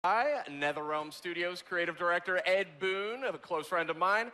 Hi, NetherRealm Studios creative director Ed Boon, a close friend of mine.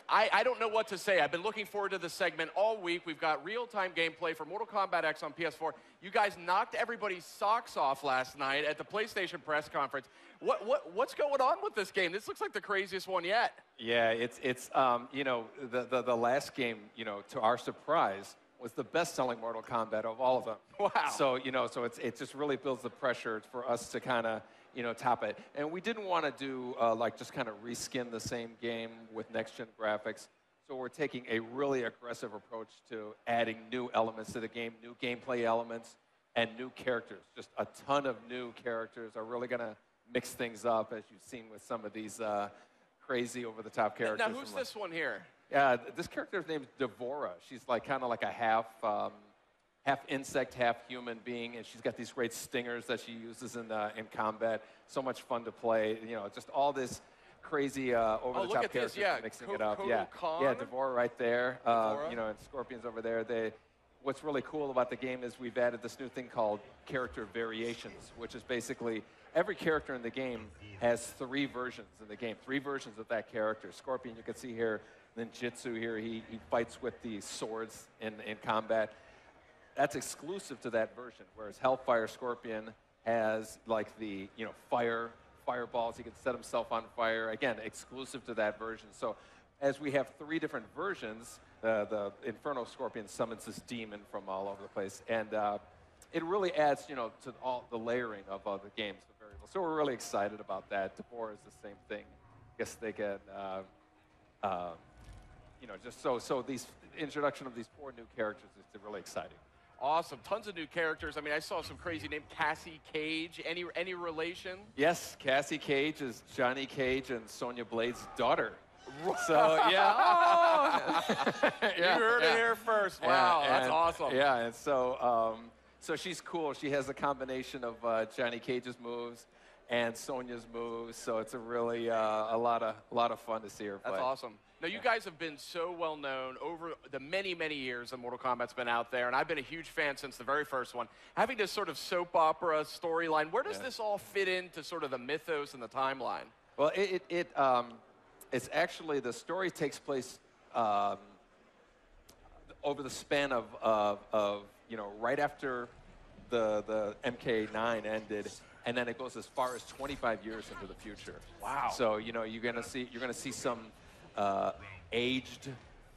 I don't know what to say. I've been looking forward to this segment all week. We've got real-time gameplay for Mortal Kombat X on PS4. You guys knocked everybody's socks off last night at the PlayStation press conference. What's going on with this game? This looks like the craziest one yet. Yeah, it's you know, the last game, you know, to our surprise, was the best-selling Mortal Kombat of all of them. Wow. So, you know, it just really builds the pressure for us to kind of, you know, top it. And we didn't want to do, like, just kind of reskin the same game with next-gen graphics. So we're taking a really aggressive approach to adding new elements to the game, new gameplay elements, and new characters. Just a ton of new characters are really going to mix things up, as you've seen with some of these crazy over-the-top characters. Now, who's this one here? Yeah, this character's name is Devora. She's like kind of like a half insect, half human being, and she's got these great stingers that she uses in combat. So much fun to play. You know, just all this crazy over-the-top characters mixing it up. Yeah, Devora right there. You know, and Scorpion's over there. What's really cool about the game is we've added this new thing called character variations, which is basically every character in the game has 3 versions in the game, 3 versions of that character. Scorpion, you can see here. Then Jitsu here, he fights with the swords in combat. That's exclusive to that version, whereas Hellfire Scorpion has like the, you know, fireballs. He can set himself on fire. Again, exclusive to that version. So as we have 3 different versions, the Inferno Scorpion summons this demon from all over the place. And it really adds, you know, to all the layering of the games, the variables. So we're really excited about that. Devora is the same thing. I guess they get... you know, just so these introduction of these 4 new characters is really exciting. Awesome, tons of new characters. I mean, I saw some crazy name, Cassie Cage. Any relation? Yes, Cassie Cage is Johnny Cage and Sonya Blade's daughter. So yeah, you heard it here first. Wow, that's awesome. Yeah, and so so she's cool. She has a combination of Johnny Cage's moves and Sonya's moves, so it's a really a lot of fun to see her play. That's awesome. Now, you guys have been so well known over the many, many years that Mortal Kombat's been out there, and I've been a huge fan since the very first one. Having this sort of soap opera storyline, where does this all fit into sort of the mythos and the timeline? Well, it's actually, the story takes place over the span of you know, right after the MK9 ended. And then it goes as far as 25 years into the future. Wow! So you know you're gonna see some aged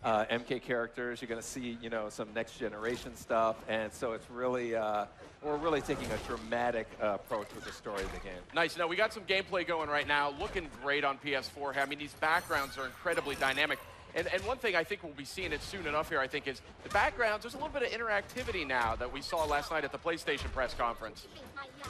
MK characters. You're gonna see some next generation stuff, and so it's really we're really taking a dramatic approach with the story of the game. Nice. Now we got some gameplay going right now, looking great on PS4. I mean, these backgrounds are incredibly dynamic. And one thing I think we'll be seeing it soon enough here, I think, is the backgrounds. There's a little bit of interactivity now that we saw last night at the PlayStation press conference.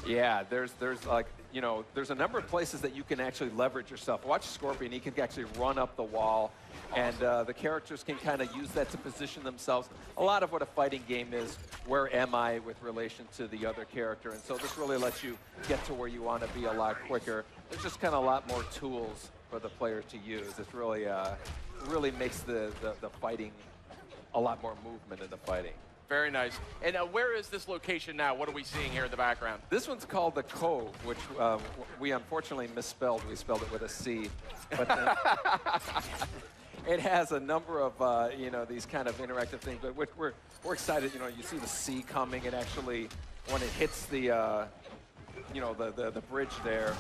Yeah, there's like, you know, there's a number of places that you can actually leverage yourself. Watch Scorpion, he can actually run up the wall, and the characters can kind of use that to position themselves. A lot of what a fighting game is, where am I with relation to the other character? And so this really lets you get to where you want to be a lot quicker. There's just kind of a lot more tools for the player to use. It's really, really makes the fighting a lot more movement in the fighting. Very nice. And where is this location now? What are we seeing here in the background? This one's called the Cove, which we unfortunately misspelled. We spelled it with a C. But it has a number of you know, these kind of interactive things. But we're excited. You know, you see the sea coming. It actually, when it hits the you know, the bridge there,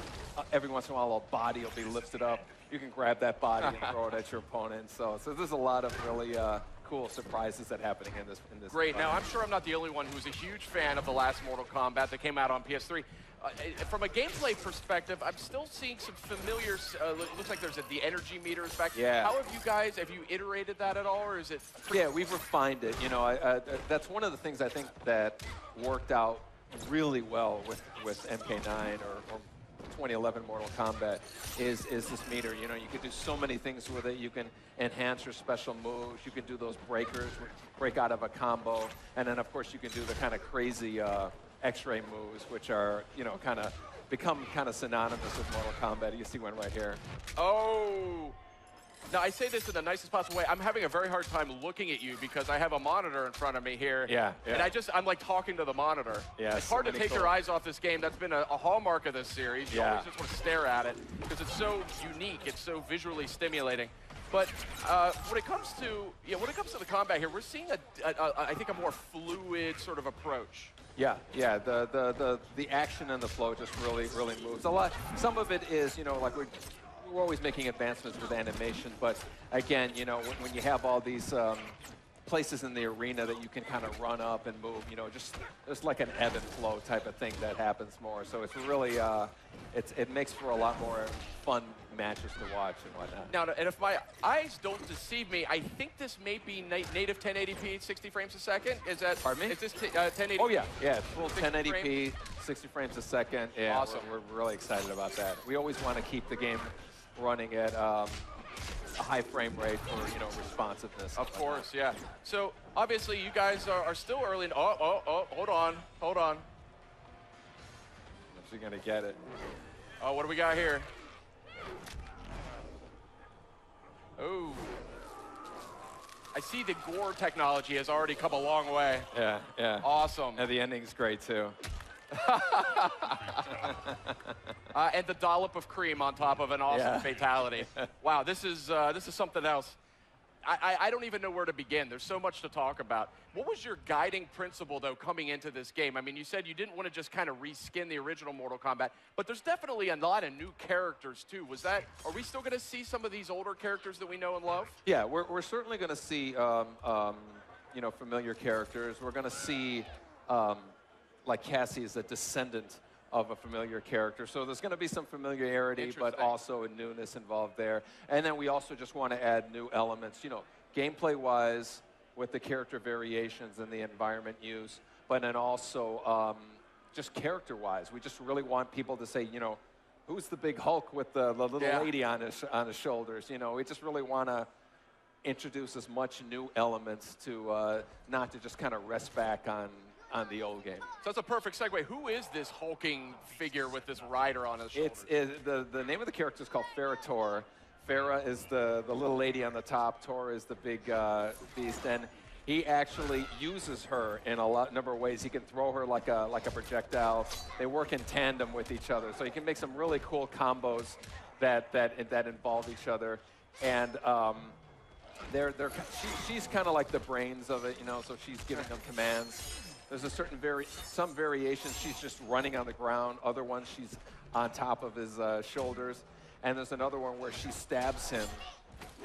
every once in a while a body will be lifted up. You can grab that body and throw it at your opponent. So there's a lot of really cool surprises that happening in this. Great. Now, I'm sure I'm not the only one who's a huge fan of the last Mortal Kombat that came out on PS3. From a gameplay perspective, I'm still seeing some familiar. Looks like there's the energy meter is back. Yeah. How have you iterated that at all, or is it? Yeah, we've refined it. You know, that's one of the things I think that worked out really well with MK9 or 2011 Mortal Kombat is this meter. You know, you can do so many things with it. You can enhance your special moves. You can do those breakers, break out of a combo, and then of course you can do the kind of crazy X-ray moves, which are, you know, kind of become kind of synonymous with Mortal Kombat. You see one right here. Oh. Now, I say this in the nicest possible way. I'm having a very hard time looking at you because I have a monitor in front of me here. Yeah. And I'm like talking to the monitor. Yeah, it's hard to take your eyes off this game. That's been a hallmark of this series. You always just want to stare at it because it's so unique. It's so visually stimulating. But when it comes to the combat here, we're seeing I think a more fluid sort of approach. Yeah, the action and the flow just really moves. A lot. Some of it is, like we're always making advancements with animation, but again, when you have all these places in the arena that you can kind of run up and move, just like an ebb and flow type of thing that happens more. So it's really, it makes for a lot more fun matches to watch and whatnot. Now, and if my eyes don't deceive me, I think this may be native 1080p, 60 frames a second. Is that? Pardon me? Is this 1080p? Oh yeah, full 1080p, 60 frames a second. Yeah, awesome. We're really excited about that. We always want to keep the game running at a high frame rate for responsiveness. Of course, yeah. So obviously you guys are still early. Hold on. If you're gonna get it. Oh, what do we got here? Oh. I see the gore technology has already come a long way. Yeah. Awesome. And the ending's great too. And the dollop of cream on top of an awesome fatality. Wow, this is something else. I don't even know where to begin. There's so much to talk about. What was your guiding principle, though, coming into this game? I mean, you said you didn't want to just kind of reskin the original Mortal Kombat, but there's definitely a lot of new characters, too. Are we still going to see some of these older characters that we know and love? Yeah, we're certainly going to see, familiar characters. We're going to see, like Cassie is a descendant of a familiar character. So there's going to be some familiarity, but also a newness involved there. And then we also just want to add new elements, gameplay-wise, with the character variations and the environment use, but then also just character-wise. We just really want people to say, who's the big Hulk with the little lady on his shoulders? We just really want to introduce as much new elements to not to just kind of rest back on the old game. So that's a perfect segue. Who is this hulking figure with this rider on his shoulders? The name of the character is called Ferra Torr. Ferra is the little lady on the top. Torr is the big beast, and he actually uses her in a number of ways. He can throw her like a projectile. They work in tandem with each other, so you can make some really cool combos that involve each other. And she's kind of like the brains of it, so she's giving them commands. There's a certain some variations she's just running on the ground. Other ones she's on top of his shoulders. And there's another one where she stabs him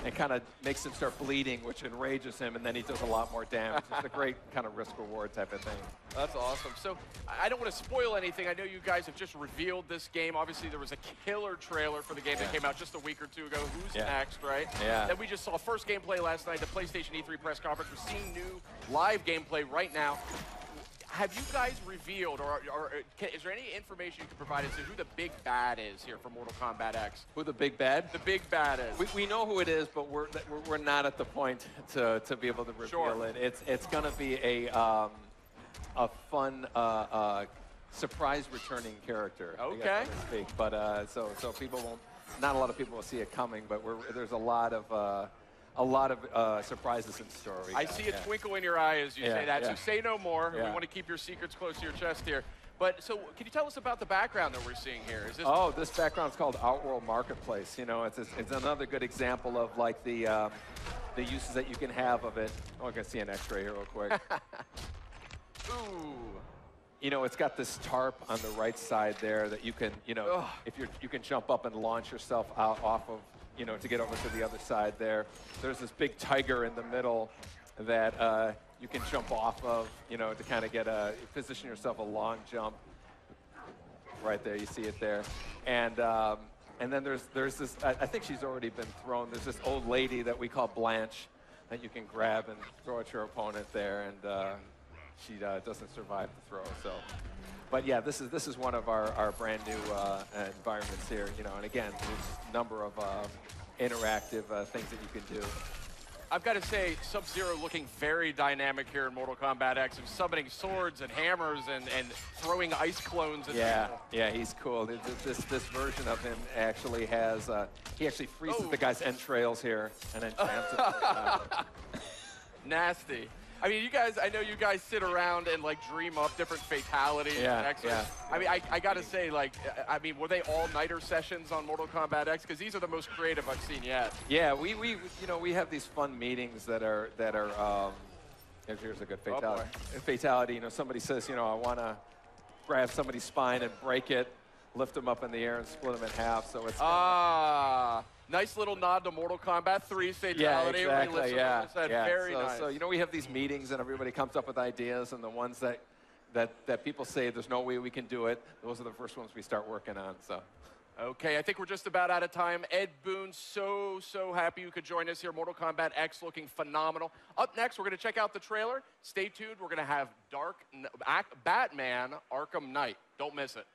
and kind of makes him start bleeding, which enrages him, and then he does a lot more damage. It's a great kind of risk-reward type of thing. That's awesome. So I don't want to spoil anything. I know you guys have just revealed this game. Obviously, there was a killer trailer for the game that came out just a week or two ago. Who's next, right? Yeah. Then we just saw first gameplay last night, the PlayStation E3 press conference. We're seeing new live gameplay right now. Have you guys revealed, or is there any information you can provide as to who the big bad is here for Mortal Kombat X? Who the big bad? The big bad is. We know who it is, but we're not at the point to be able to reveal it. It's going to be a fun surprise returning character. Okay. Speak. But so people won't. Not a lot of people will see it coming, but there's a lot of surprises in store. I see a twinkle in your eye as you say that, so say no more. We want to keep your secrets close to your chest here. But so can you tell us about the background that we're seeing here? Is this this background's called Outworld Marketplace. It's another good example of like the uses that you can have of it. Oh, I can see an X-ray here real quick. Ooh. It's got this tarp on the right side there that you can, if you can jump up and launch yourself out off of, to get over to the other side there. There's this big tiger in the middle that you can jump off of, to kind of position yourself a long jump. Right there, you see it there. And then there's this, I think she's already been thrown. There's this old lady that we call Blanche that you can grab and throw at your opponent there, and she doesn't survive the throw. So, but yeah, this is one of our brand new environments here. And again, there's a number of interactive things that you can do. I've got to say, Sub-Zero looking very dynamic here in Mortal Kombat X, and summoning swords and hammers and throwing ice clones. At people. Yeah, he's cool. This version of him actually has, he actually freezes the guy's entrails here and then jams it. Nasty. I mean, you guys, I know you guys sit around and like dream up different fatalities. Yeah. I mean, I got to say, like, I mean, were they all-nighter sessions on Mortal Kombat X? Because these are the most creative I've seen yet. Yeah, we you know, we have these fun meetings that are here's a good fatality. Fatality, you know, somebody says, you know, I want to grab somebody's spine and break it, lift them up in the air and split them in half. So it's nice little nod to Mortal Kombat 3's fatality. Yeah, exactly. Yeah. Very nice. So, you know, we have these meetings and everybody comes up with ideas, and the ones that people say there's no way we can do it, those are the first ones we start working on. So. Okay, I think we're just about out of time. Ed Boon, so happy you could join us here. Mortal Kombat X looking phenomenal. Up next, we're going to check out the trailer. Stay tuned. We're going to have Batman Arkham Knight. Don't miss it.